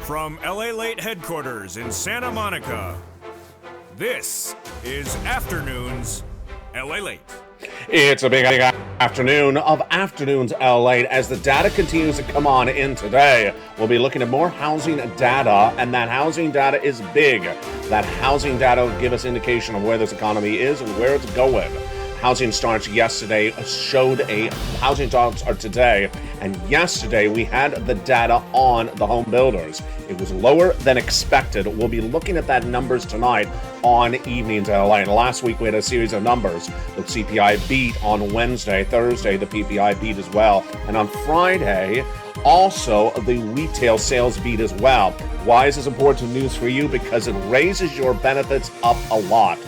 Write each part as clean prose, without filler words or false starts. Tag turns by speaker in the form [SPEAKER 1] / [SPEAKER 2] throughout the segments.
[SPEAKER 1] From LALATE headquarters in Santa Monica, this is Afternoons LALATE.
[SPEAKER 2] It's a big afternoon of Afternoons LA as the data continues to come on in today. We'll be looking at more housing data, and that housing data is big. That housing data will give us indication of where this economy is and where it's going. Housing starts yesterday showed housing starts are today, and yesterday we had the data on the home builders. It was lower than expected. We'll be looking at that numbers tonight on Evenings LA. And last week we had a series of numbers. The CPI beat on Wednesday, Thursday the PPI beat as well, and on Friday also the retail sales beat as well. Why is this important news for you? Because it raises your benefits up a lot.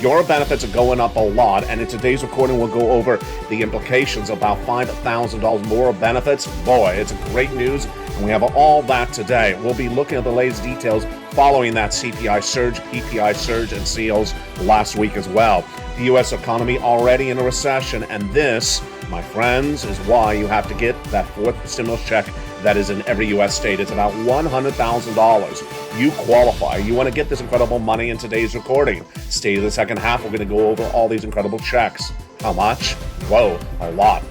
[SPEAKER 2] Your benefits are going up a lot, and in today's recording, we'll go over the implications of about $5,000 more of benefits. Boy, it's great news, and we have all that today. We'll be looking at the latest details following that CPI surge, PPI surge, and sales last week as well. The U.S. economy already in a recession, and this, my friends, is why you have to get that fourth stimulus check that is in every U.S. state. It's about $100,000. You qualify. You want to get this incredible money in today's recording. Stay to the second half. We're going to go over all these incredible checks. How much? Whoa, a lot.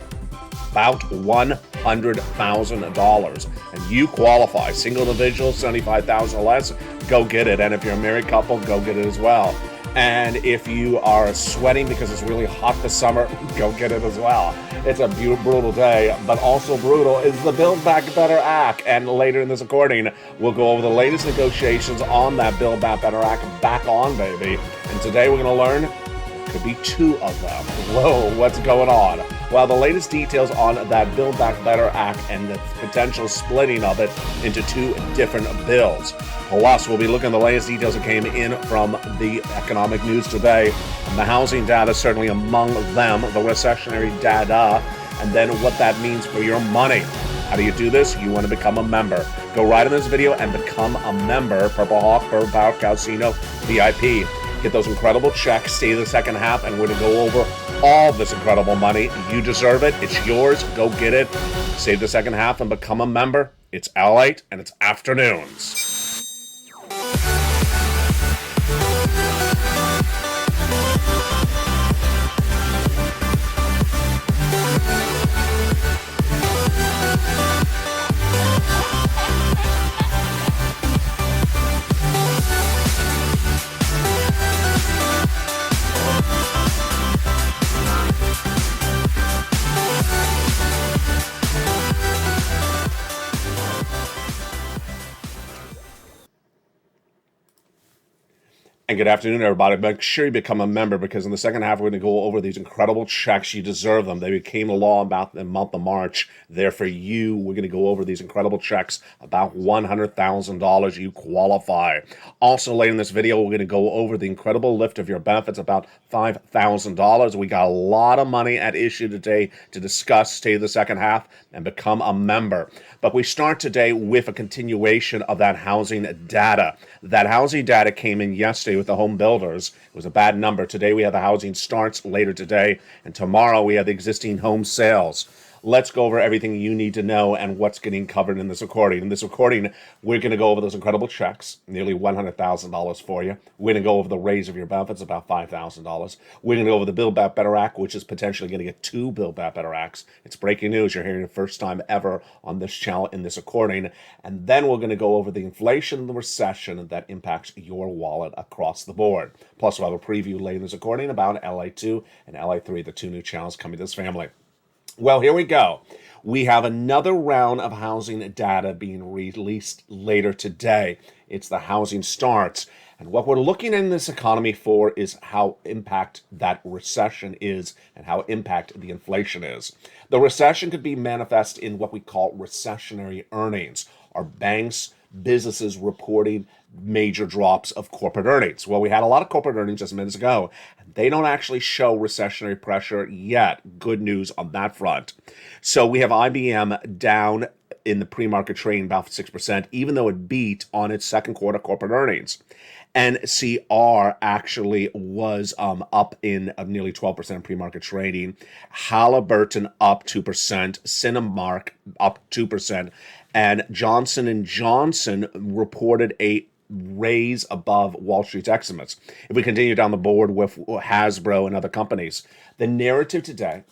[SPEAKER 2] About $100,000. And you qualify. Single individual, $75,000 or less, go get it. And if you're a married couple, go get it as well. And if you are sweating because it's really hot this summer, go get it as well. It's a brutal day, but also brutal is the Build Back Better Act. And later in this recording, we'll go over the latest negotiations on that Build Back Better Act. Back on, baby. And today we're going to learn could be two of them. Whoa, what's going on? Well, the latest details on that Build Back Better Act and the potential splitting of it into two different bills. Plus, we'll be looking at the latest details that came in from the economic news today. And the housing data certainly among them, the recessionary data, and then what that means for your money. How do you do this? You want to become a member. Go right in this video and become a member. Purple Hawk, Bird Power Casino, VIP. Get those incredible checks. Stay the second half, and we're going to go over all this incredible money. You deserve it. It's yours. Go get it. Save the second half and become a member. It's LALATE, and it's Afternoons. And good afternoon, everybody. Make sure you become a member, because in the second half, we're going to go over these incredible checks. You deserve them. They became a law about the month of March. They're for you. We're going to go over these incredible checks, about $100,000. You qualify. Also, later in this video, we're going to go over the incredible lift of your benefits, about $5,000. We got a lot of money at issue today to discuss. Stay to the second half and become a member. But we start today with a continuation of that housing data. That housing data came in yesterday with the home builders. It was a bad number. Today we have the housing starts later today, and tomorrow we have the existing home sales. Let's go over everything you need to know and what's getting covered in this recording. In this recording, we're going to go over those incredible checks, nearly $100,000 for you. We're going to go over the raise of your benefits, about $5,000. We're going to go over the Build Back Better Act, which is potentially going to get two Build Back Better Acts. It's breaking news. You're hearing it the first time ever on this channel in this recording. And then we're going to go over the inflation and the recession that impacts your wallet across the board. Plus, we'll have a preview later in this recording about LA2 and LA3, the two new channels coming to this family. Well, here we go. We have another round of housing data being released later today. It's the housing starts. And what we're looking in this economy for is how impact that recession is and how impact the inflation is. The recession could be manifest in what we call recessionary earnings. Are banks, businesses reporting major drops of corporate earnings? Well, we had a lot of corporate earnings just minutes ago. They don't actually show recessionary pressure yet. Good news on that front. So we have IBM down in the pre-market trading about 6%, even though it beat on its second quarter corporate earnings. NCR actually was up in nearly 12% pre-market trading. Halliburton up 2%. Cinemark up 2%. And Johnson & Johnson reported a raise above Wall Street's estimates. If we continue down the board with Hasbro and other companies, the narrative today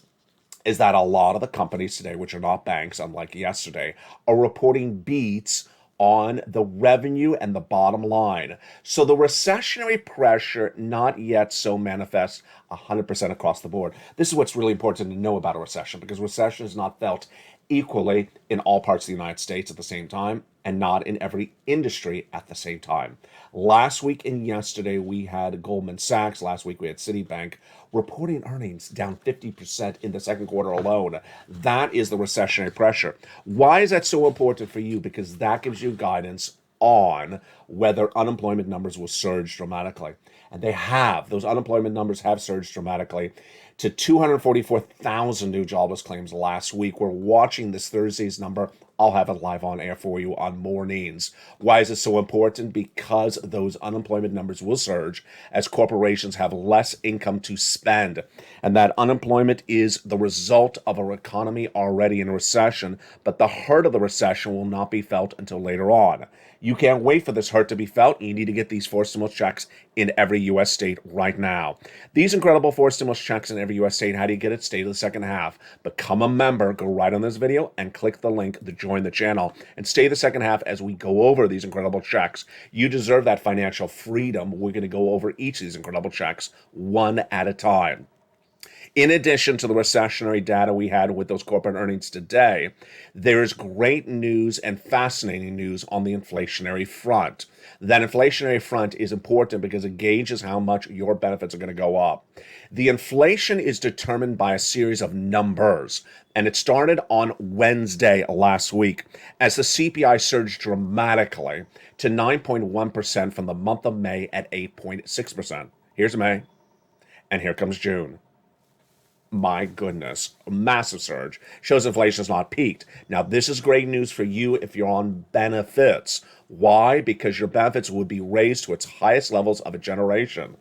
[SPEAKER 2] is that a lot of the companies today, which are not banks, unlike yesterday, are reporting beats on the revenue and the bottom line. So the recessionary pressure not yet so manifest 100% across the board. This is what's really important to know about a recession, because recession is not felt equally in all parts of the United States at the same time, and not in every industry at the same time. Last week and yesterday, we had Goldman Sachs. Last week, we had Citibank reporting earnings down 50% in the second quarter alone. That is the recessionary pressure. Why is that so important for you? Because that gives you guidance on whether unemployment numbers will surge dramatically. And they have. Those unemployment numbers have surged dramatically to 244,000 new jobless claims last week. We're watching this Thursday's number. I'll have it live on air for you on mornings. Why is it so important? Because those unemployment numbers will surge as corporations have less income to spend. And that unemployment is the result of an economy already in a recession, but the hurt of the recession will not be felt until later on. You can't wait for this hurt to be felt. You need to get these 4 stimulus checks in every U.S. state right now. These incredible 4 stimulus checks in every U.S. state. How do you get it? Stay to the second half. Become a member. Go right on this video and click the link to join the channel. And stay the second half as we go over these incredible checks. You deserve that financial freedom. We're going to go over each of these incredible checks one at a time. In addition to the recessionary data we had with those corporate earnings today, there's great news and fascinating news on the inflationary front. That inflationary front is important because it gauges how much your benefits are going to go up. The inflation is determined by a series of numbers, and it started on Wednesday last week as the CPI surged dramatically to 9.1% from the month of May at 8.6%. Here's May, and here comes June. My goodness, a massive surge. Shows inflation has not peaked. Now, this is great news for you if you're on benefits. Why? Because your benefits would be raised to its highest levels of a generation.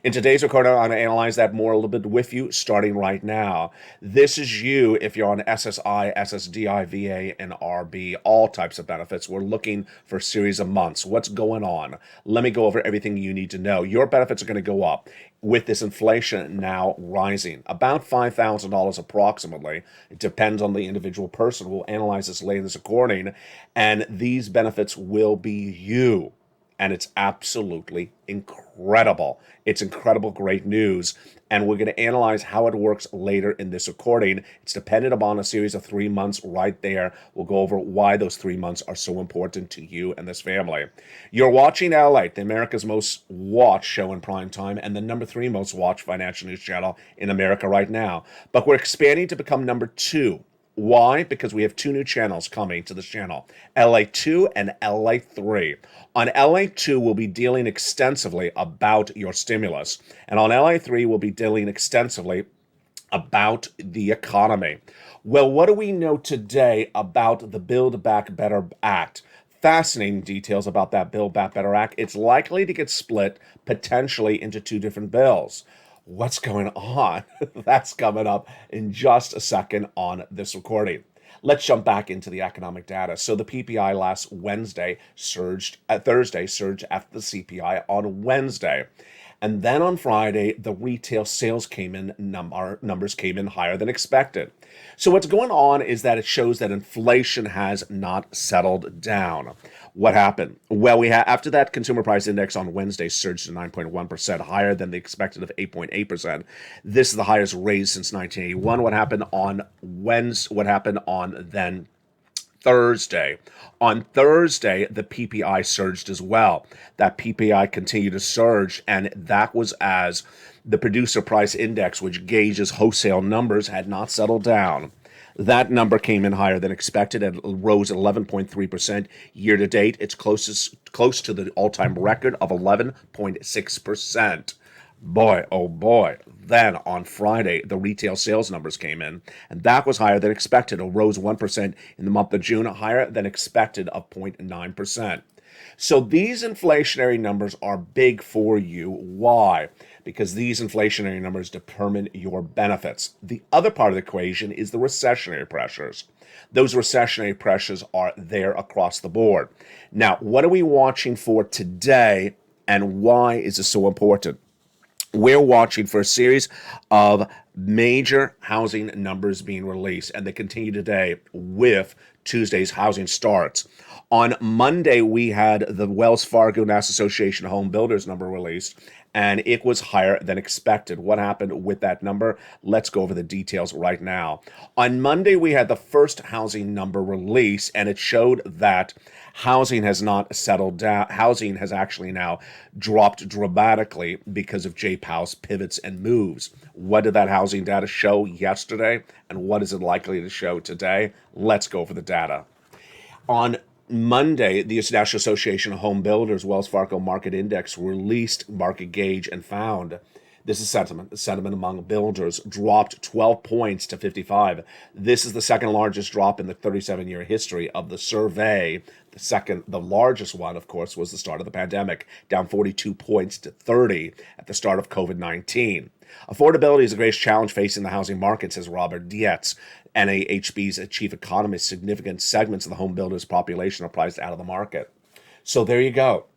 [SPEAKER 2] In today's recording, I'm going to analyze that more a little bit with you, starting right now. This is you if you're on SSI, SSDI, VA, and RB, all types of benefits. We're looking for a series of months. What's going on? Let me go over everything you need to know. Your benefits are going to go up with this inflation now rising. About $5,000 approximately. It depends on the individual person. We'll analyze this later in this recording, and these benefits will be you. And it's absolutely incredible. It's incredible, great news. And we're going to analyze how it works later in this recording. It's dependent upon a series of 3 months right there. We'll go over why those 3 months are so important to you and this family. You're watching LALATE, the America's most watched show in prime time and the number 3 most watched financial news channel in America right now. But we're expanding to become number 2. Why? Because we have 2 new channels coming to this channel, LA2 and LA3. On LA2, we'll be dealing extensively about your stimulus. And on LA3, we'll be dealing extensively about the economy. Well, what do we know today about the Build Back Better Act? Fascinating details about that Build Back Better Act. It's likely to get split potentially into 2 different bills. What's going on? That's coming up in just a second on this recording. Let's jump back into the economic data. So the PPI last Thursday surged after the CPI on Wednesday. And then on Friday, the retail sales numbers came in higher than expected. So what's going on is that it shows that inflation has not settled down. What happened? Well, after that consumer price index on Wednesday surged to 9.1%, higher than the expected of 8.8%. This is the highest raise since 1981. What happened on Wednesday? What happened on then Thursday? On Thursday, the PPI surged as well. That PPI continued to surge, and that was as the producer price index, which gauges wholesale numbers, had not settled down. That number came in higher than expected and rose 11.3% year to date. It's close to the all-time record of 11.6%. Boy, oh boy. Then on Friday, the retail sales numbers came in, and that was higher than expected. It rose 1% in the month of June, higher than expected of 0.9%. So these inflationary numbers are big for you. Why? Because these inflationary numbers determine your benefits. The other part of the equation is the recessionary pressures. Those recessionary pressures are there across the board. Now, what are we watching for today, and why is this so important? We're watching for a series of major housing numbers being released, and they continue today with Tuesday's housing starts. On Monday, we had the Wells Fargo National Association of Home Builders number released, and it was higher than expected. What happened with that number? Let's go over the details right now. On Monday, we had the first housing number release, and it showed that housing has not settled down. Housing has actually now dropped dramatically because of Jay Powell's pivots and moves. What did that housing data show yesterday, and what is it likely to show today? Let's go over the data. On Monday, the National Association of Home Builders Wells Fargo Market Index released market gauge and found this is sentiment. The sentiment among builders dropped 12 points to 55. This is the second largest drop in the 37-year history of the survey. The largest one, of course, was the start of the pandemic, down 42 points to 30 at the start of COVID-19. Affordability is the greatest challenge facing the housing market, says Robert Dietz, NAHB's chief economist. Significant segments of the home builders population are priced out of the market. So there you go.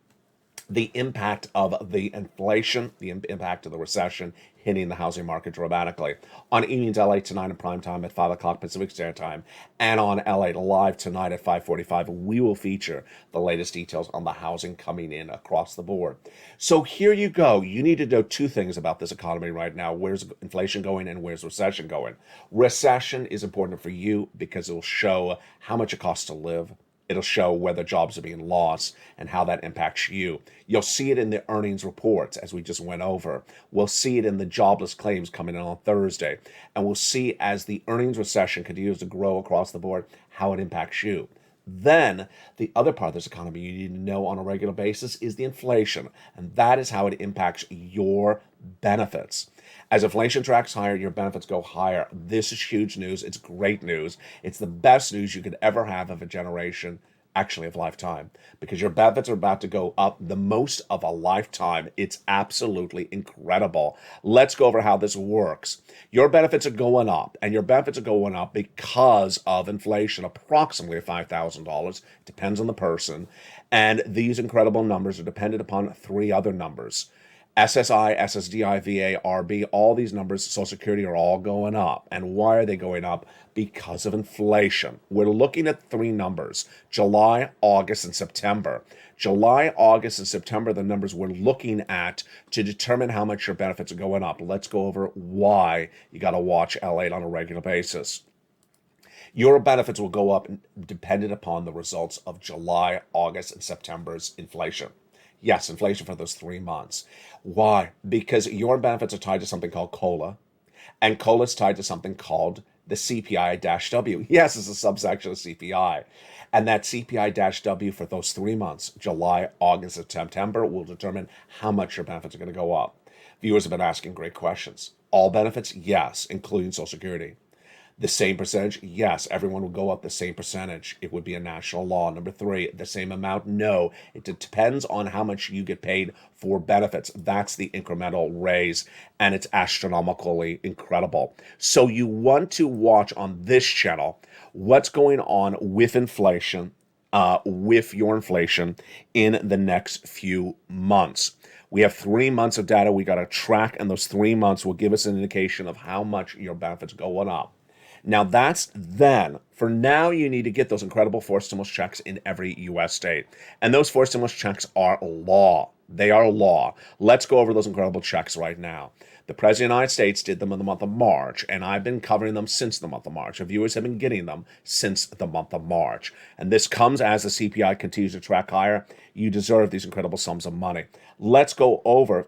[SPEAKER 2] The impact of the inflation, the impact of the recession hitting the housing market dramatically. On Evenings LA tonight in prime time at 5 o'clock Pacific Standard Time, and on LA Live tonight at 5:45, we will feature the latest details on the housing coming in across the board. So here you go. You need to know two things about this economy right now. Where's inflation going and where's recession going? Recession is important for you because it will show how much it costs to live. It'll show whether jobs are being lost and how that impacts you. You'll see it in the earnings reports, as we just went over. We'll see it in the jobless claims coming in on Thursday. And we'll see as the earnings recession continues to grow across the board, how it impacts you. Then the other part of this economy you need to know on a regular basis is the inflation. And that is how it impacts your benefits. As inflation tracks higher, your benefits go higher. This is huge news. It's great news. It's the best news you could ever have of a generation, actually of lifetime, because your benefits are about to go up the most of a lifetime. It's absolutely incredible. Let's go over how this works. Your benefits are going up, and your benefits are going up because of inflation, approximately $5,000. Depends on the person. And these incredible numbers are dependent upon three other numbers. SSI, SSDI, VA, RB, all these numbers, Social Security, are all going up. And why are they going up? Because of inflation. We're looking at three numbers: July, August, and September. July, August, and September, the numbers we're looking at to determine how much your benefits are going up. Let's go over why you got to watch LATE on a regular basis. Your benefits will go up dependent upon the results of July, August, and September's inflation. Yes, inflation for those 3 months. Why? Because your benefits are tied to something called COLA, and COLA is tied to something called the CPI-W. Yes, it's a subsection of CPI. And that CPI-W for those 3 months, July, August, and September, will determine how much your benefits are going to go up. Viewers have been asking great questions. All benefits? Yes, including Social Security. The same percentage? Yes, everyone will go up the same percentage. It would be a national law. Number three, the same amount? No. It depends on how much you get paid for benefits. That's the incremental raise, and it's astronomically incredible. So you want to watch on this channel what's going on with inflation, with your inflation in the next few months. We have 3 months of data we got to track, and those 3 months will give us an indication of how much your benefits are going up. Now that's then. For now, you need to get those incredible forced stimulus checks in every U.S. state. And those forced stimulus checks are law. They are law. Let's go over those incredible checks right now. The President of the United States did them in the month of March, and I've been covering them since the month of March. Our viewers have been getting them since the month of March. And this comes as the CPI continues to track higher. You deserve these incredible sums of money. Let's go over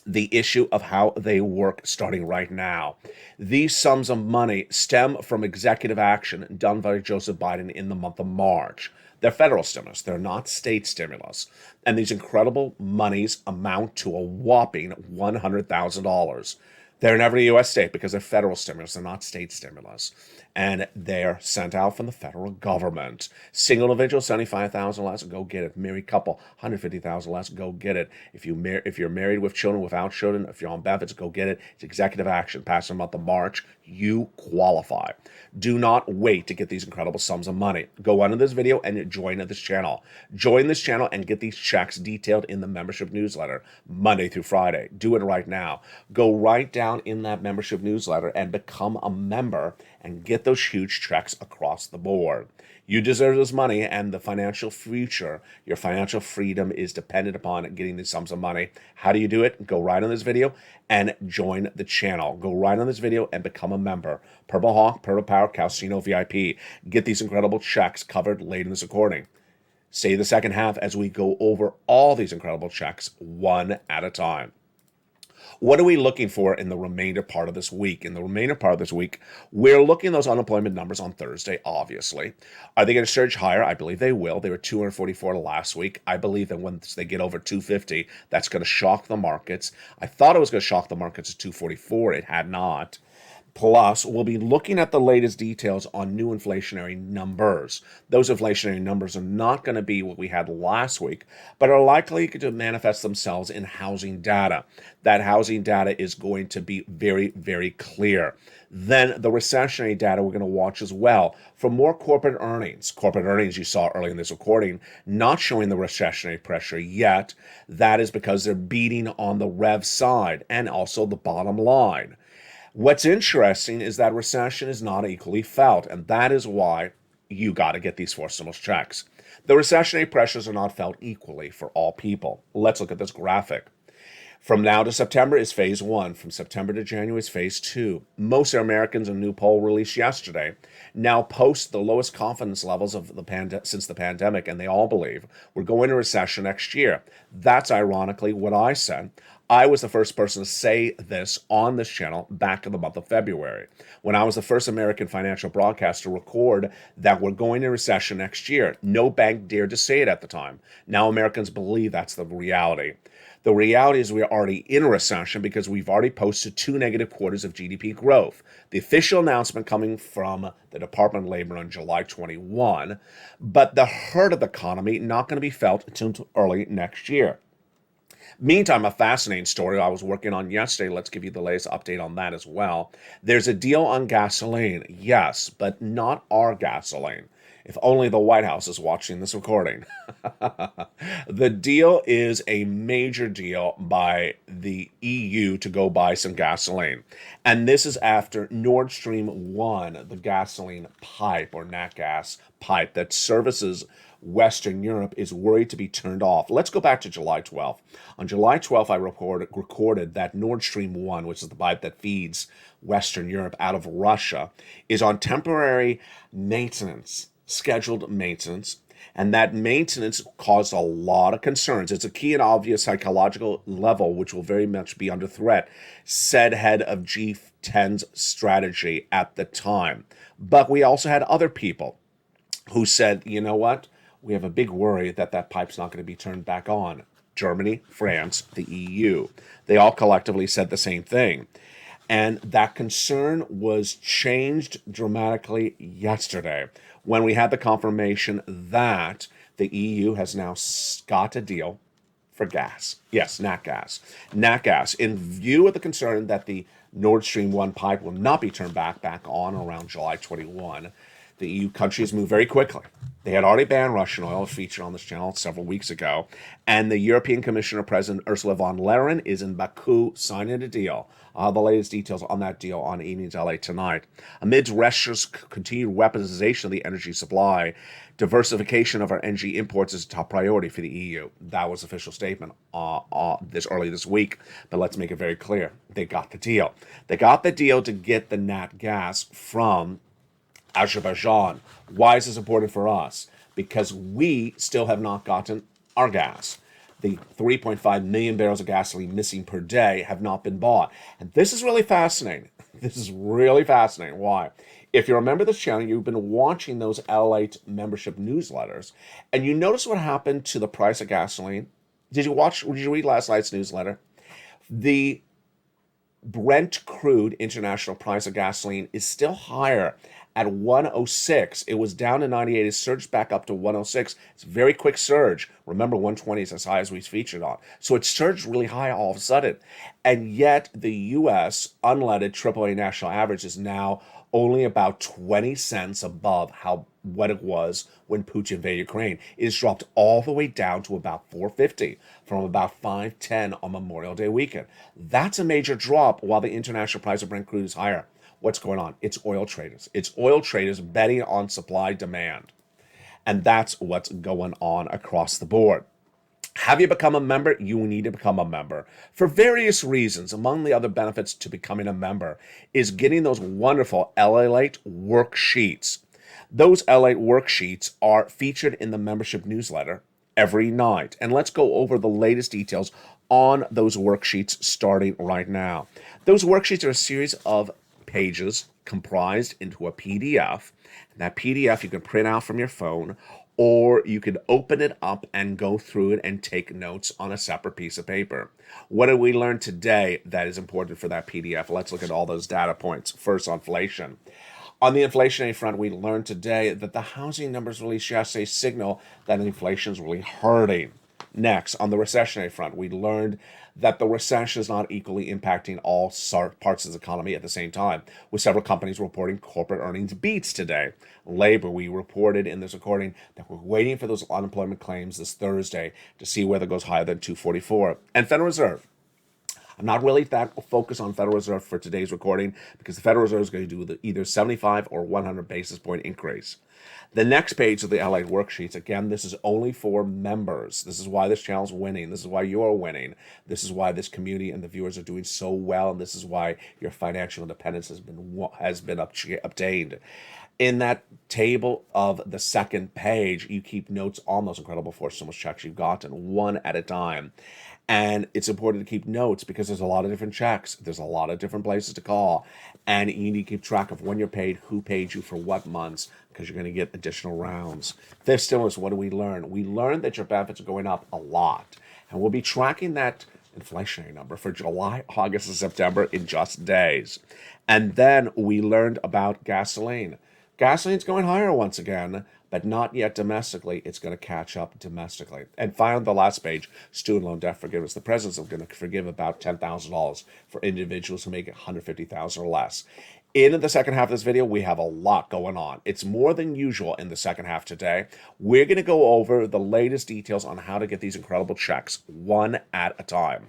[SPEAKER 2] the issue of how they work starting right now. These sums of money stem from executive action done by Joseph Biden in the month of March. They're federal stimulus. They're not state stimulus. And these incredible monies amount to a whopping $100,000. They're in every U.S. state because they're federal stimulus. They're not state stimulus. And they're sent out from the federal government. Single individual, $75,000 less, go get it. Married couple, $150,000 less, go get it. If you're married with children, without children, if you're on benefits, go get it. It's executive action. Passed in the month of March. You qualify. Do not wait to get these incredible sums of money. Go under this video and join this channel. Join this channel and get these checks detailed in the membership newsletter Monday through Friday. Do it right now. Go right down in that membership newsletter and become a member and get those huge checks across the board. You deserve this money, and the financial future, your financial freedom is dependent upon getting these sums of money. How do you do it? Go right on this video and join the channel. Go right on this video and become a member. Purple Hawk, Purple Power, Casino VIP. Get these incredible checks covered late in this recording. Stay the second half as we go over all these incredible checks one at a time. What are we looking for in the remainder part of this week? In the remainder part of this week, we're looking at those unemployment numbers on Thursday, obviously. Are they going to surge higher? I believe they will. They were 244 last week. I believe that once they get over 250, that's going to shock the markets. I thought it was going to shock the markets at 244. It had not. Plus, we'll be looking at the latest details on new inflationary numbers. Those inflationary numbers are not going to be what we had last week, but are likely to manifest themselves in housing data. That housing data is going to be very, very clear. Then the recessionary data we're going to watch as well. For more corporate earnings. Corporate earnings you saw early in this recording, not showing the recessionary pressure yet. That is because they're beating on the rev side and also the bottom line. What's interesting is that recession is not equally felt, and that is why you got to get these four stimulus checks. The recessionary pressures are not felt equally for all people. Let's look at this graphic. From now to September is phase one. From September to January is phase two. Most Americans, a new poll released yesterday, now post the lowest confidence levels of since the pandemic, and they all believe we're going to recession next year. That's ironically what I said. I was the first person to say this on this channel back in the month of February, when I was the first American financial broadcaster to record that we're going into recession next year. No bank dared to say it at the time. Now Americans believe that's the reality. The reality is we're already in a recession because we've already posted 2 negative quarters of GDP growth. The official announcement coming from the Department of Labor on July 21, but the hurt of the economy not going to be felt until early next year. Meantime, a fascinating story I was working on yesterday. Let's give you the latest update on that as well. There's a deal on gasoline, yes, but not our gasoline. If only the White House is watching this recording. The deal is a major deal by the EU to go buy some gasoline. And this is after Nord Stream 1, the gasoline pipe or nat gas pipe that services Western Europe, is worried to be turned off. Let's go back to July 12th. On July 12th, I recorded that Nord Stream 1, which is the pipe that feeds Western Europe out of Russia, is on temporary maintenance, scheduled maintenance, and that maintenance caused a lot of concerns. It's a key and obvious psychological level, which will very much be under threat, said head of G10's strategy at the time. But we also had other people who said, you know what? We have a big worry that that pipe's not going to be turned back on. Germany, France, the EU. They all collectively said the same thing. And that concern was changed dramatically yesterday when we had the confirmation that the EU has now got a deal for gas. Yes, nat gas. Nat gas. In view of the concern that the Nord Stream 1 pipe will not be turned back on around July 21, the EU countries moved very quickly. They had already banned Russian oil, featured on this channel several weeks ago, and the European Commissioner President Ursula von der Leyen is in Baku signing a deal. The latest details on that deal on Evenings LA tonight. Amidst Russia's continued weaponization of the energy supply, diversification of our energy imports is a top priority for the EU. That was official statement early this week, but let's make it very clear. They got the deal. They got the deal to get the nat gas from Azerbaijan. Why is this important for us? Because we still have not gotten our gas. The 3.5 million barrels of gasoline missing per day have not been bought. And this is really fascinating. This is really fascinating. Why? If you remember this channel, you've been watching those LALATE membership newsletters, and you notice what happened to the price of gasoline. Did you read last night's newsletter? The Brent crude international price of gasoline is still higher at 106. It was down to 98. It surged back up to 106. It's a very quick surge. Remember, 120 is as high as we featured on. So it surged really high all of a sudden. And yet the U.S. unleaded AAA national average is now only about 20 cents above what it was when Putin invaded Ukraine. It has dropped all the way down to about 450 from about 510 on Memorial Day weekend. That's a major drop while the international price of Brent crude is higher. What's going on? It's oil traders. It's oil traders betting on supply demand. And that's what's going on across the board. Have you become a member? You need to become a member for various reasons. Among the other benefits to becoming a member is getting those wonderful LALATE worksheets. Those LALATE worksheets are featured in the membership newsletter every night. And let's go over the latest details on those worksheets starting right now. Those worksheets are a series of pages comprised into a PDF. And that PDF you can print out from your phone, or you can open it up and go through it and take notes on a separate piece of paper. What did we learn today that is important for that PDF? Let's look at all those data points. First, inflation. On the inflationary front, we learned today that the housing numbers released yesterday signal that inflation is really hurting. Next, on the recessionary front, we learned that the recession is not equally impacting all parts of the economy at the same time, with several companies reporting corporate earnings beats today. Labor, we reported in this recording that we're waiting for those unemployment claims this Thursday to see whether it goes higher than 244. And Federal Reserve. I'm not really that focused on Federal Reserve for today's recording because the Federal Reserve is going to do either 75 or 100 basis point increase. The next page of the LALATE worksheets, again, this is only for members. This is why this channel is winning. This is why you are winning. This is why this community and the viewers are doing so well. And this is why your financial independence has been obtained. In that table of the second page, you keep notes on those incredible forced stimulus checks you've gotten, one at a time. And it's important to keep notes because there's a lot of different checks. There's a lot of different places to call. And you need to keep track of when you're paid, who paid you for what months, because you're going to get additional rounds. Fifth stimulus, what do we learn? We learned that your benefits are going up a lot. And we'll be tracking that inflationary number for July, August, and September in just days. And then we learned about gasoline. Gasoline's going higher once again, but not yet domestically. It's going to catch up domestically. And finally, the last page, student loan debt forgiveness. The president's going to forgive about $10,000 for individuals who make $150,000 or less. In the second half of this video, we have a lot going on. It's more than usual in the second half today. We're going to go over the latest details on how to get these incredible checks one at a time.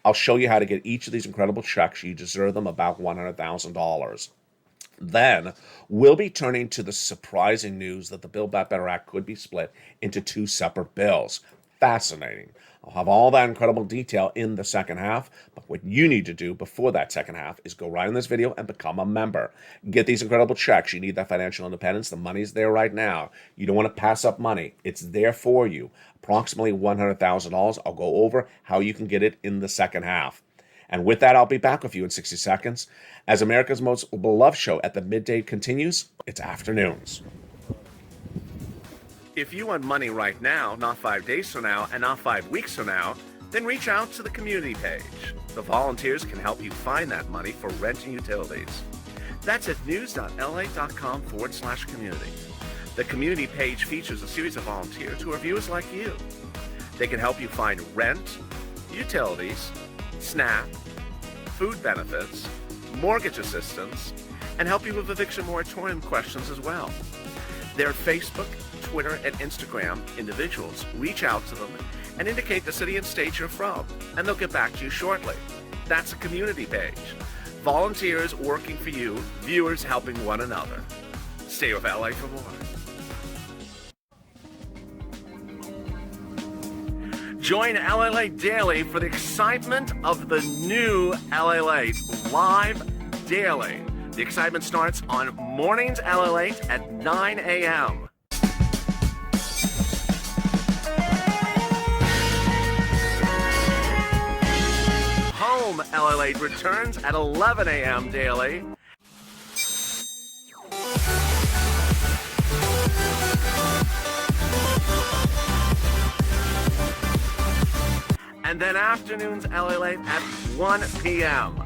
[SPEAKER 2] I'll show you how to get each of these incredible checks. You deserve them about $100,000. Then we'll be turning to the surprising news that the Build Back Better Act could be split into two separate bills. Fascinating. I'll have all that incredible detail in the second half, but what you need to do before that second half is go right in this video and become a member. Get these incredible checks. You need that financial independence. The money's there right now. You don't want to pass up money. It's there for you. Approximately $100,000. I'll go over how you can get it in the second half. And with that, I'll be back with you in 60 seconds. As America's most beloved show at the midday continues, it's Afternoons. If you want money right now, not 5 days from now, and not 5 weeks from now, then reach out to the community page. The volunteers can help you find that money for rent and utilities. That's at news.la.com/community. The community page features a series of volunteers who are viewers like you. They can help you find rent, utilities, SNAP, food benefits, mortgage assistance, and help you with eviction moratorium questions as well. They're Facebook, Twitter, and Instagram individuals. Reach out to them and indicate the city and state you're from, and they'll get back to you shortly. That's a community page. Volunteers working for you, viewers helping one another. Stay with LA for more. Join LALATE Daily for the excitement of the new LALATE live daily. The excitement starts on Mornings LALATE at 9 a.m. Home LALATE returns at 11 a.m. daily. And then Afternoons LALATE at 1 p.m.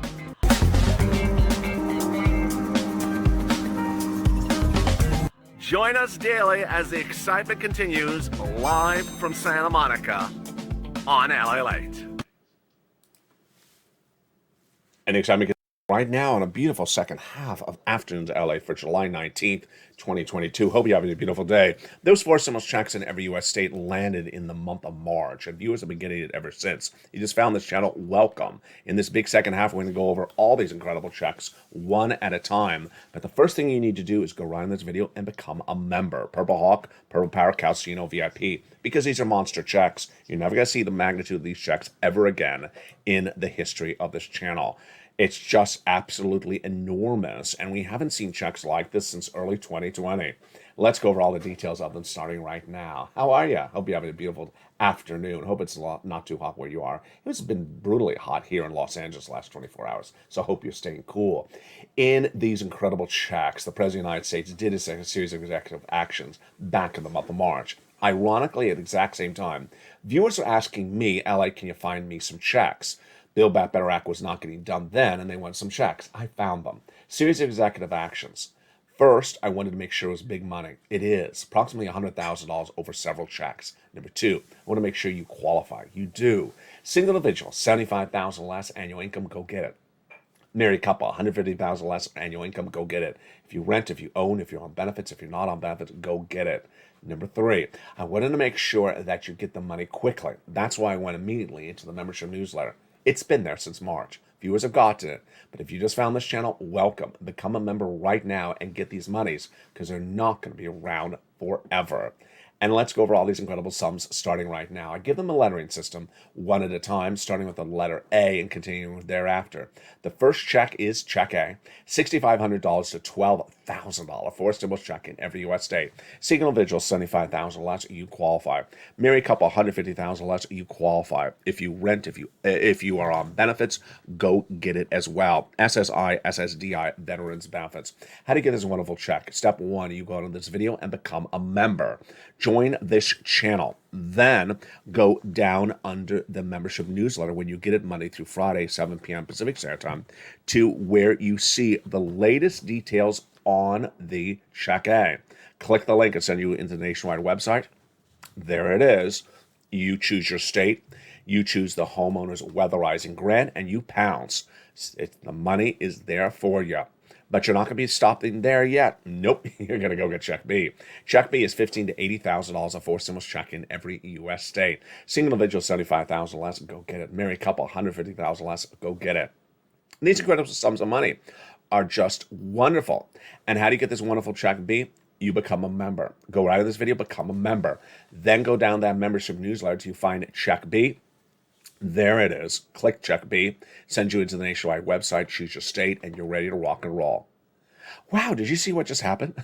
[SPEAKER 3] Join us daily as the excitement continues live from Santa Monica on LALATE.
[SPEAKER 2] And excitement right now on a beautiful second half of Afternoons LA for July 19th, 2022. Hope you're having a beautiful day. Those four stimulus checks in every U.S. state landed in the month of March, and viewers have been getting it ever since. You just found this channel, welcome. In this big second half, we're going to go over all these incredible checks one at a time. But the first thing you need to do is go right in this video and become a member. Purple Hawk, Purple Power, Calcino VIP. Because these are monster checks, you're never going to see the magnitude of these checks ever again in the history of this channel. It's just absolutely enormous, and we haven't seen checks like this since early 2020. Let's go over all the details of them starting right now. How are you? Hope you're having a beautiful afternoon. Hope it's not too hot where you are. It's been brutally hot here in Los Angeles the last 24 hours, so I hope you're staying cool. In these incredible checks, the President of the United States did a series of executive actions back in the month of March. Ironically, at the exact same time, viewers are asking me, LA, can you find me some checks? Build Back Better Act was not getting done then, and they wanted some checks. I found them. Series of executive actions. First, I wanted to make sure it was big money. It is. Approximately $100,000 over several checks. Number two, I want to make sure you qualify. You do. Single individual, $75,000 less annual income, go get it. Married couple, $150,000 less annual income, go get it. If you rent, if you own, if you're on benefits, if you're not on benefits, go get it. Number three, I wanted to make sure that you get the money quickly. That's why I went immediately into the membership newsletter. It's been there since March. Viewers have gotten it. But if you just found this channel, welcome. Become a member right now and get these monies because they're not going to be around forever. And let's go over all these incredible sums starting right now. I give them a lettering system one at a time, starting with the letter A and continuing thereafter. The first check is check A, $6,500 to $12,000 for a stimulus check in every U.S. state. Single individual, $75,000 less, you qualify. Married couple, $150,000 less, you qualify. If you rent, if you are on benefits, go get it as well. SSI, SSDI, veterans benefits. How do you get this wonderful check? Step one, you go into this video and become a member. Join this channel. Then go down under the membership newsletter when you get it Monday through Friday, 7 p.m. Pacific Standard Time, to where you see the latest details on the check A. Click the link and send you into the nationwide website. There it is. You choose your state. You choose the homeowner's weatherizing grant, and you pounce. The money is there for you. But you're not going to be stopping there yet. Nope, you're going to go get Check B. Check B is $15,000 to $80,000 a four stimulus check in every U.S. state. Single individual, $75,000 less, go get it. Married couple, $150,000 less, go get it. And these incredible sums of money are just wonderful. And how do you get this wonderful Check B? You become a member. Go right in this video, become a member. Then go down that membership newsletter till you find Check B. There it is. Click Check B, send you into the nationwide website, choose your state, and you're ready to rock and roll. Wow, did you see what just happened?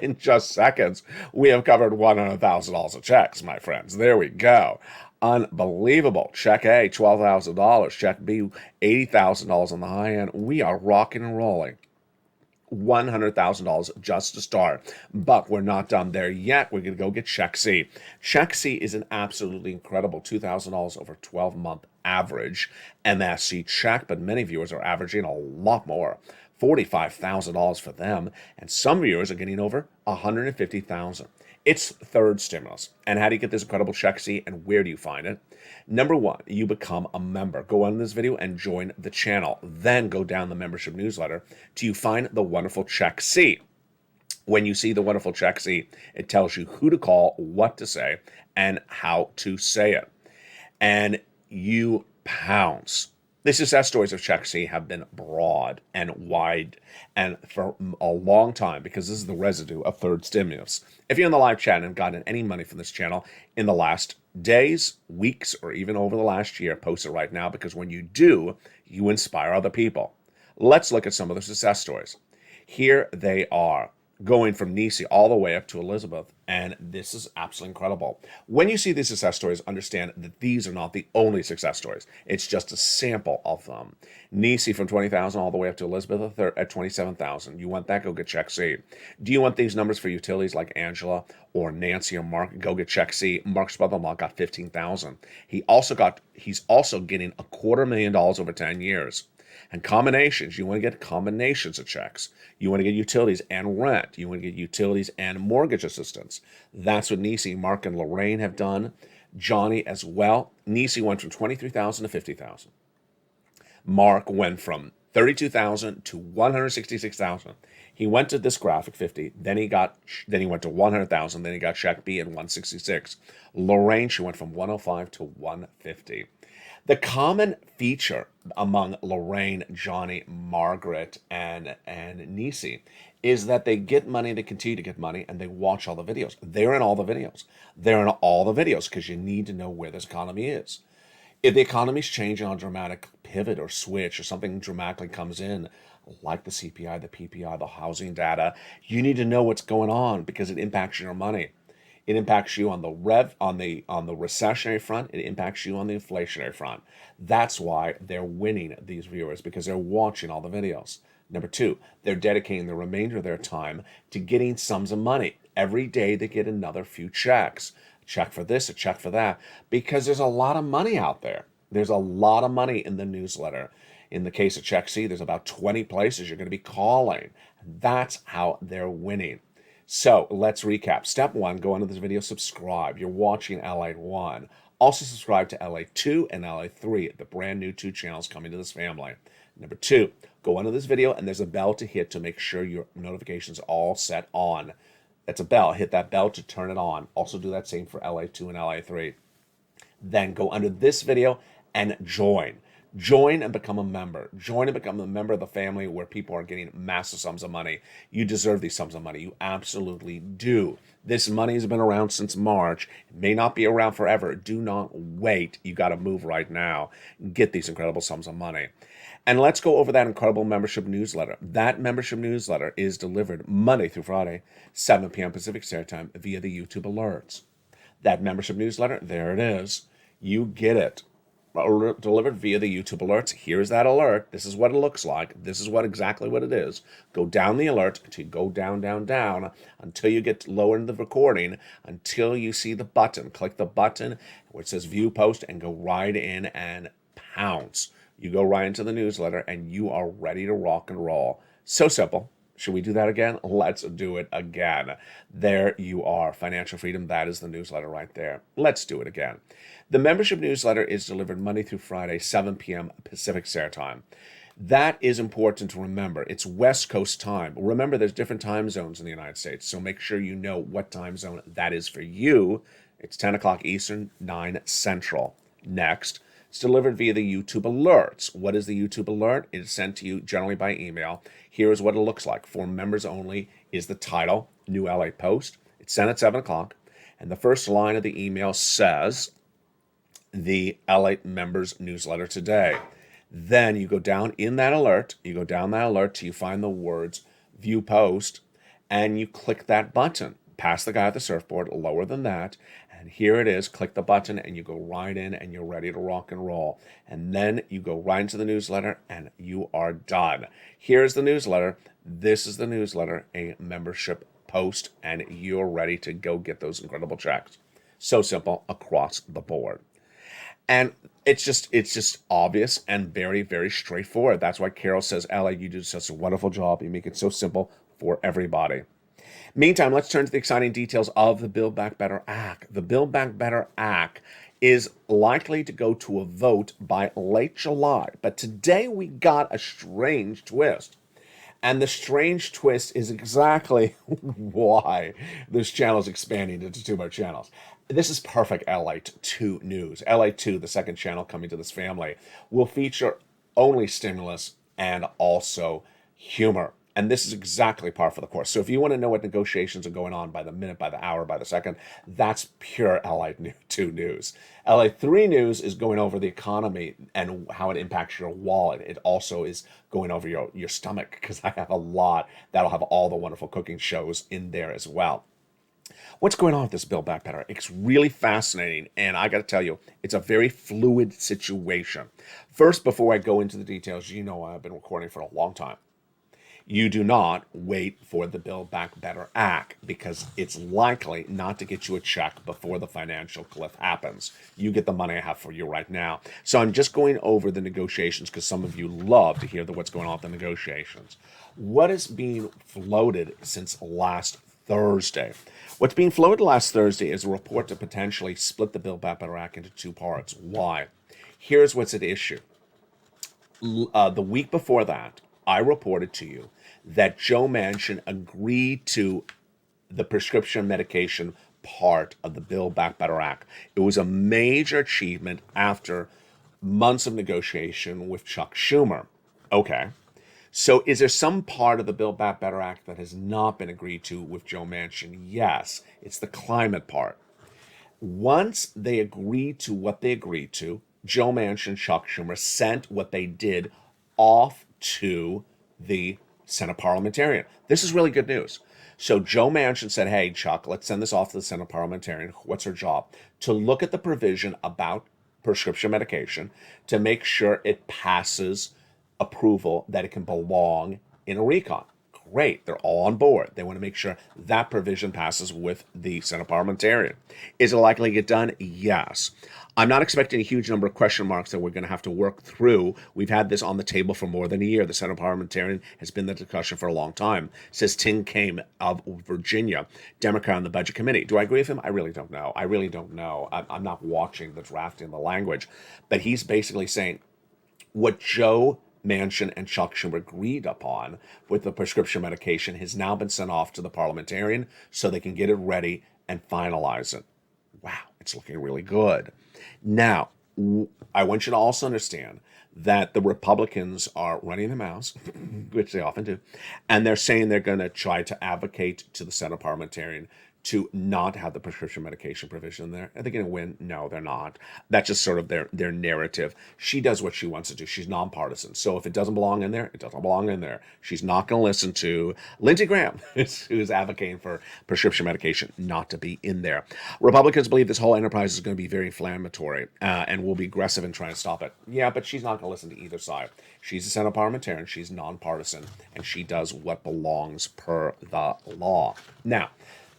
[SPEAKER 2] In just seconds, we have covered $100,000 of checks, my friends. There we go. Unbelievable. Check A, $12,000. Check B, $80,000 on the high end. We are rocking and rolling. $100,000 just to start. But we're not done there yet. We're going to go get Check C. Check C is an absolutely incredible $2,000 over 12-month average MSC check, but many viewers are averaging a lot more. $45,000 for them, and some viewers are getting over $150,000. It's third stimulus. And how do you get this incredible Check C, and where do you find it? Number one, you become a member. Go on this video and join the channel. Then go down the membership newsletter till you find the wonderful Check C. When you see the wonderful Check C, it tells you who to call, what to say, and how to say it. And you pounce. The success stories of Check C have been broad and wide and for a long time because this is the residue of third stimulus. If you're in the live chat and gotten any money from this channel in the last days, weeks, or even over the last year, post it right now because when you do, you inspire other people. Let's look at some of the success stories. Here they are. Going from Nisi all the way up to Elizabeth, and this is absolutely incredible. When you see these success stories, understand that these are not the only success stories. It's just a sample of them. Nisi from 20,000 all the way up to Elizabeth at 27,000. You want that? Go get Check C. Do you want these numbers for utilities like Angela or Nancy or Mark? Go get Check C. Mark's brother-in-law got 15,000. He's also getting $250,000 over 10 years. And combinations, you want to get combinations of checks. You want to get utilities and rent. You want to get utilities and mortgage assistance. That's what Nisi, Mark, and Lorraine have done. Johnny as well. Nisi went from 23,000 to 50,000. Mark went from 32,000 to 166,000. He went to this graphic 50, then he went to 100,000, then he got check B at 166. Lorraine, she went from 105 to 150. The common feature among Lorraine, Johnny, Margaret, and Nisi is that they get money, they continue to get money, and they watch all the videos. They're in all the videos. They're in all the videos because you need to know where this economy is. If the economy's changing on a dramatic pivot or switch or something dramatically comes in, like the CPI, the PPI, the housing data, you need to know what's going on because it impacts your money. It impacts you on the recessionary front. It impacts you on the inflationary front. That's why they're winning these viewers, because they're watching all the videos. Number two, they're dedicating the remainder of their time to getting sums of money. Every day they get another few checks. A check for this, a check for that, because there's a lot of money out there. There's a lot of money in the newsletter. In the case of Check C, there's about 20 places you're going to be calling. That's how they're winning. So let's recap. Step one, go under this video, subscribe. You're watching LATE 1. Also subscribe to LATE 2 and LATE 3, the brand new 2 channels coming to this family. Number two, go under this video and there's a bell to hit to make sure your notifications are all set on. That's a bell. Hit that bell to turn it on. Also do that same for LATE 2 and LATE 3. Then go under this video and join. Join and become a member. Join and become a member of the family where people are getting massive sums of money. You deserve these sums of money. You absolutely do. This money has been around since March. It may not be around forever. Do not wait. You got to move right now. Get these incredible sums of money. And let's go over that incredible membership newsletter. That membership newsletter is delivered Monday through Friday, 7 p.m. Pacific Standard Time via the YouTube alerts. That membership newsletter, there it is. You get it. Delivered via the YouTube alerts. Here's that alert. This is what it looks like. This is exactly what it is. Go down the alert until you go down, until you get lower in the recording, until you see the button. Click the button where it says view post and go right in and pounce. You go right into the newsletter and you are ready to rock and roll. So simple. Should we do that again? Let's do it again. There you are. Financial freedom. That is the newsletter right there. Let's do it again. The membership newsletter is delivered Monday through Friday, 7 p.m. Pacific Standard Time. That is important to remember. It's West Coast time. Remember, there's different time zones in the United States, so make sure you know what time zone that is for you. It's 10 o'clock Eastern, 9 Central. Next, it's delivered via the YouTube alerts. What is the YouTube alert? It is sent to you generally by email. Here is what it looks like. For members only is the title, New LA Post. It's sent at 7 o'clock. And the first line of the email says, the LATE members newsletter today. Then you go down in that alert. You go down that alert till you find the words view post. And you click that button. Past the guy at the surfboard, lower than that. And here it is. Click the button and you go right in and you're ready to rock and roll. And then you go right into the newsletter and you are done. Here's the newsletter. This is the newsletter, a membership post, and you're ready to go get those incredible checks. So simple across the board. And it's just obvious and very, very straightforward. That's why Carol says, Ella, you do such a wonderful job. You make it so simple for everybody. Meantime, let's turn to the exciting details of the Build Back Better Act. The Build Back Better Act is likely to go to a vote by late July. But today we got a strange twist. And the strange twist is exactly why this channel is expanding into 2 more channels. This is perfect LATE 2 news. LATE 2, the second channel coming to this family, will feature only stimulus and also humor. And this is exactly par for the course. So if you want to know what negotiations are going on by the minute, by the hour, by the second, that's pure LATE 2 news. LATE 3 news is going over the economy and how it impacts your wallet. It also is going over your stomach, because I have a lot that'll have all the wonderful cooking shows in there as well. What's going on with this Build Back Better? It's really fascinating, and I got to tell you, it's a very fluid situation. First, before I go into the details, you know I've been recording for a long time. You do not wait for the Build Back Better Act because it's likely not to get you a check before the financial cliff happens. You get the money I have for you right now. So I'm just going over the negotiations because some of you love to hear what's going on with the negotiations. What is being floated since last Thursday? What's being floated last Thursday is a report to potentially split the Build Back Better Act into two parts. Why? Here's what's at issue. The week before that, I reported to you that Joe Manchin agreed to the prescription medication part of the Build Back Better Act. It was a major achievement after months of negotiation with Chuck Schumer. Okay. So is there some part of the Build Back Better Act that has not been agreed to with Joe Manchin? Yes, it's the climate part. Once they agreed to what they agreed to, Joe Manchin, Chuck Schumer sent what they did off to the Senate parliamentarian. This is really good news. So Joe Manchin said, hey, Chuck, let's send this off to the Senate parliamentarian. What's her job? To look at the provision about prescription medication to make sure it passes approval that it can belong in a recon. Great. They're all on board. They want to make sure that provision passes with the Senate parliamentarian. Is it likely to get done? Yes. I'm not expecting a huge number of question marks that we're going to have to work through. We've had this on the table for more than a year. The Senate parliamentarian has been the discussion for a long time, says Tim Kaine of Virginia, Democrat on the Budget Committee. Do I agree with him? I really don't know. I'm not watching the drafting the language. But he's basically saying what Joe Manchin and Chuck Schumer agreed upon with the prescription medication has now been sent off to the parliamentarian so they can get it ready and finalize it. Wow, it's looking really good. Now, I want you to also understand that the Republicans are running their mouths, which they often do, and they're saying they're going to try to advocate to the Senate parliamentarian to not have the prescription medication provision in there. Are they going to win? No, they're not. That's just sort of their narrative. She does what she wants to do. She's nonpartisan. So if it doesn't belong in there, it doesn't belong in there. She's not going to listen to Lindsey Graham, who's advocating for prescription medication not to be in there. Republicans believe this whole enterprise is going to be very inflammatory and will be aggressive in trying to stop it. Yeah, but she's not going to listen to either side. She's a Senate parliamentarian. She's nonpartisan, and she does what belongs per the law. Now,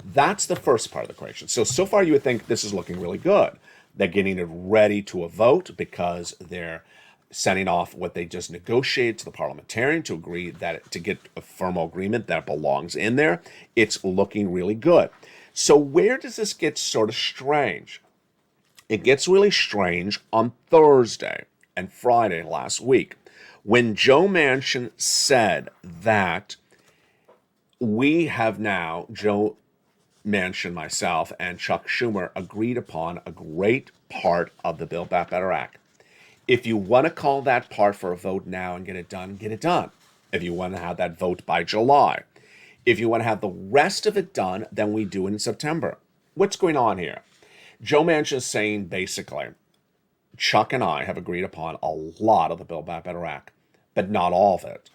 [SPEAKER 2] that's the first part of the equation. So far you would think this is looking really good. They're getting it ready to a vote because they're sending off what they just negotiated to the parliamentarian to agree that to get a firm agreement that belongs in there. It's looking really good. So where does this get sort of strange? It gets really strange on Thursday and Friday last week when Joe Manchin said that we have now, Joe Manchin, myself, and Chuck Schumer agreed upon a great part of the Build Back Better Act. If you want to call that part for a vote now and get it done, get it done. If you want to have that vote by July. If you want to have the rest of it done, then we do it in September. What's going on here? Joe Manchin is saying basically, Chuck and I have agreed upon a lot of the Build Back Better Act, but not all of it.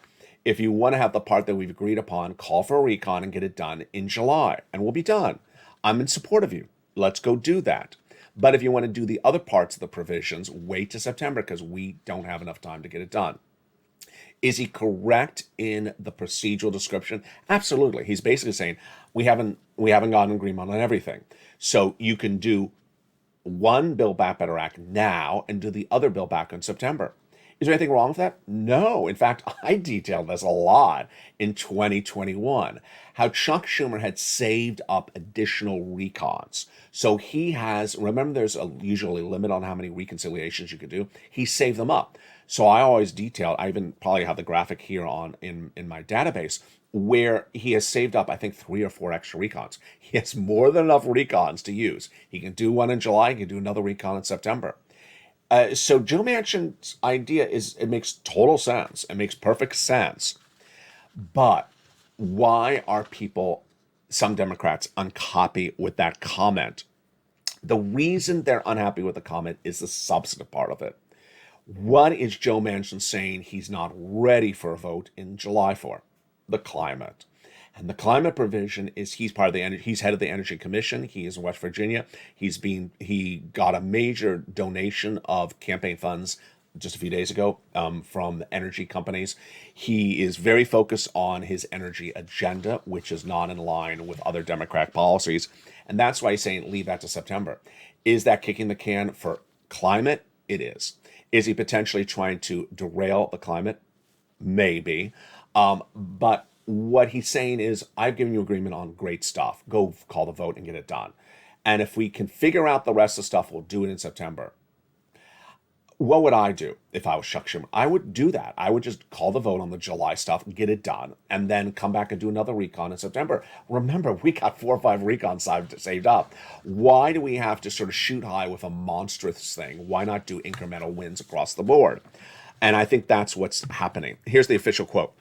[SPEAKER 2] If you want to have the part that we've agreed upon, call for a recon and get it done in July, and we'll be done. I'm in support of you. Let's go do that. But if you want to do the other parts of the provisions, wait to September because we don't have enough time to get it done. Is he correct in the procedural description? Absolutely. He's basically saying we haven't gotten an agreement on everything. So you can do one Build Back Better Act now and do the other Build Back in September. Is there anything wrong with that? No. In fact, I detailed this a lot in 2021, how Chuck Schumer had saved up additional recons. So he has, remember there's usually a limit on how many reconciliations you could do. He saved them up. So I always detailed, I even probably have the graphic here on in my database, where he has saved up, I think, 3 or 4 extra recons. He has more than enough recons to use. He can do one in July, he can do another recon in September. So Joe Manchin's idea it makes total sense. It makes perfect sense. But why are people, some Democrats, unhappy with that comment? The reason they're unhappy with the comment is the substantive part of it. What is Joe Manchin saying he's not ready for a vote in July for? The climate. And the climate provision is he's head of the Energy Commission. He is in West Virginia. He got a major donation of campaign funds just a few days ago from energy companies. He is very focused on his energy agenda, which is not in line with other Democratic policies. And that's why he's saying leave that to September. Is that kicking the can for climate? It is. Is he potentially trying to derail the climate? Maybe. But what he's saying is, I've given you agreement on great stuff. Go call the vote and get it done. And if we can figure out the rest of the stuff, we'll do it in September. What would I do if I was Chuck Schumer? I would do that. I would just call the vote on the July stuff, get it done, and then come back and do another recon in September. Remember, we got 4 or 5 recons saved up. Why do we have to sort of shoot high with a monstrous thing? Why not do incremental wins across the board? And I think that's what's happening. Here's the official quote.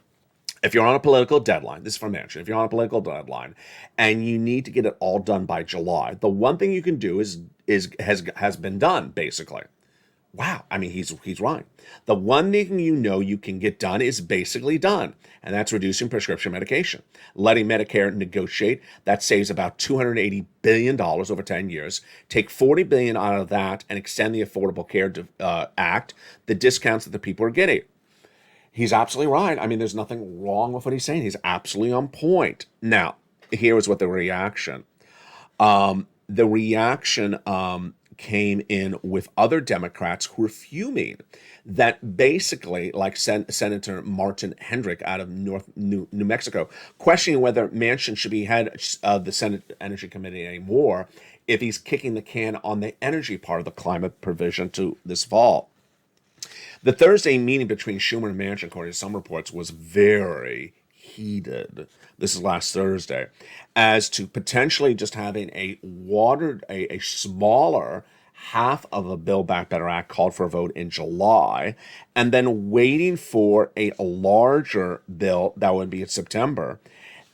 [SPEAKER 2] If you're on a political deadline, this is from Manchin, if you're on a political deadline and you need to get it all done by July, the one thing you can do has been done, basically. Wow, I mean, he's right. The one thing you can get done is basically done, and that's reducing prescription medication. Letting Medicare negotiate, that saves about $280 billion over 10 years. Take $40 billion out of that and extend the Affordable Care Act, the discounts that the people are getting. He's absolutely right. I mean, there's nothing wrong with what he's saying. He's absolutely on point. Now, here is what the reaction. The reaction came in with other Democrats who are fuming that basically, like Senator Martin Hendrick out of New Mexico, questioning whether Manchin should be head of the Senate Energy Committee anymore if he's kicking the can on the energy part of the climate provision to this fall. The Thursday meeting between Schumer and Manchin, according to some reports, was very heated. This is last Thursday, as to potentially just having a smaller half of a Build Back Better Act called for a vote in July, and then waiting for a larger bill that would be in September.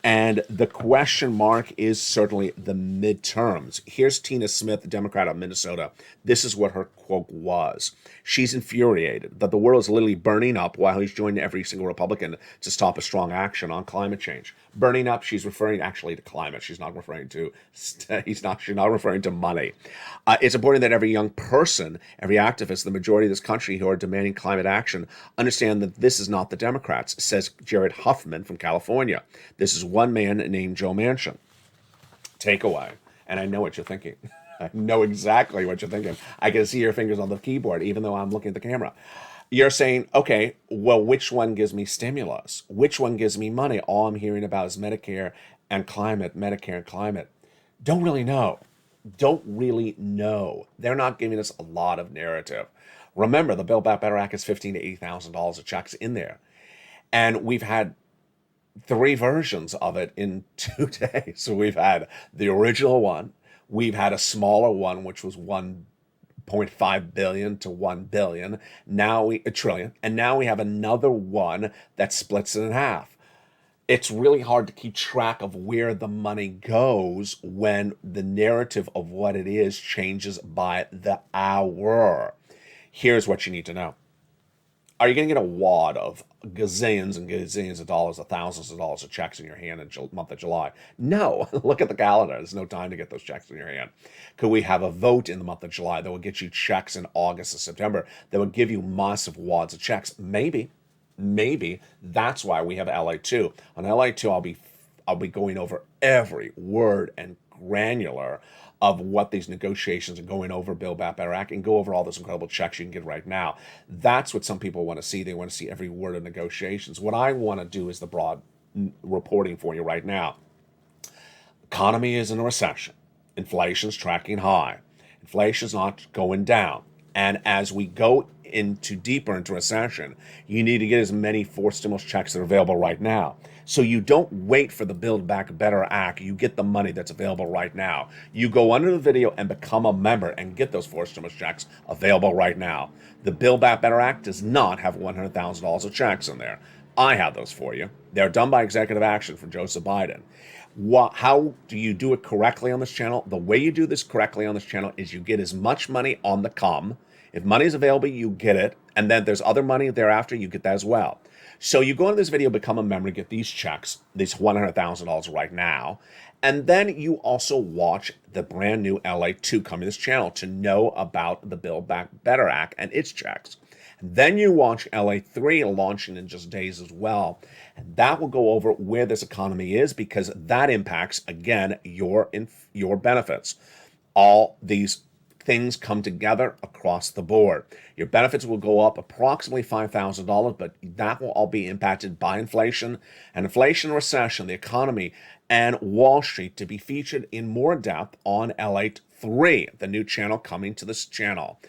[SPEAKER 2] And the question mark is certainly the midterms. Here's Tina Smith, a Democrat of Minnesota. This is what her quote was. She's infuriated that the world is literally burning up while he's joining every single Republican to stop a strong action on climate change. Burning up, she's referring actually to climate. She's not referring to she's not referring to money. It's important that every young person, every activist, the majority of this country who are demanding climate action understand that this is not the Democrats, says Jared Huffman from California. This is one man named Joe Manchin. Takeaway. And I know what you're thinking. I know exactly what you're thinking. I can see your fingers on the keyboard, even though I'm looking at the camera. You're saying, okay, well, which one gives me stimulus? Which one gives me money? All I'm hearing about is Medicare and climate, Medicare and climate. Don't really know. They're not giving us a lot of narrative. Remember, the Build Back Better Act is $15,000 to $80,000 of checks in there. And we've had 3 versions of it in 2 days. So we've had the original one. We've had a smaller one, which was 1.5 billion to 1 billion. Now a trillion. And now we have another one that splits it in half. It's really hard to keep track of where the money goes when the narrative of what it is changes by the hour. Here's what you need to know. Are you going to get a wad of gazillions and gazillions of dollars, of thousands of dollars of checks in your hand in the month of July? No. Look at the calendar. There's no time to get those checks in your hand. Could we have a vote in the month of July that will get you checks in August and September that would give you massive wads of checks? Maybe. That's why we have LA2. On LA2, I'll be going over every word and granular of what these negotiations are going over Build Back Better Act and go over all those incredible checks you can get right now. That's what some people want to see. They want to see every word of negotiations. What I want to do is the broad reporting for you right now. Economy is in a recession. Inflation's tracking high. Inflation's not going down. And as we go deeper into recession, you need to get as many forced stimulus checks that are available right now. So you don't wait for the Build Back Better Act. You get the money that's available right now. You go under the video and become a member and get those forced stimulus checks available right now. The Build Back Better Act does not have $100,000 of checks in there. I have those for you. They're done by executive action from Joseph Biden. How do you do it correctly on this channel? The way you do this correctly on this channel is you get as much money on the come. If money is available, you get it. And then there's other money thereafter, you get that as well. So you go into this video, become a member, get these checks, these $100,000 right now. And then you also watch the brand new LA2 coming to this channel to know about the Build Back Better Act and its checks. Then you watch LA3 launching in just days as well. And that will go over where this economy is because that impacts, again, your benefits. All these things come together across the board. Your benefits will go up approximately $5,000, but that will all be impacted by inflation and inflation, recession, the economy, and Wall Street to be featured in more depth on LATE 3, the new channel coming to this channel,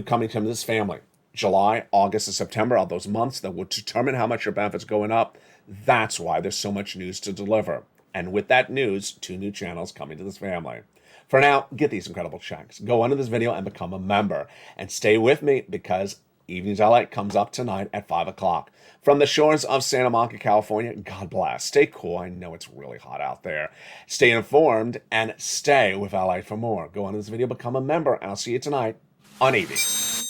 [SPEAKER 2] coming to this family. July, August, and September are those months that will determine how much your benefits going up. That's why there's so much news to deliver. And with that news, 2 new channels coming to this family. For now, get these incredible checks. Go under this video and become a member. And stay with me because Evenings LA comes up tonight at 5 o'clock. From the shores of Santa Monica, California, God bless. Stay cool. I know it's really hot out there. Stay informed and stay with LA for more. Go under this video, become a member, and I'll see you tonight on EV.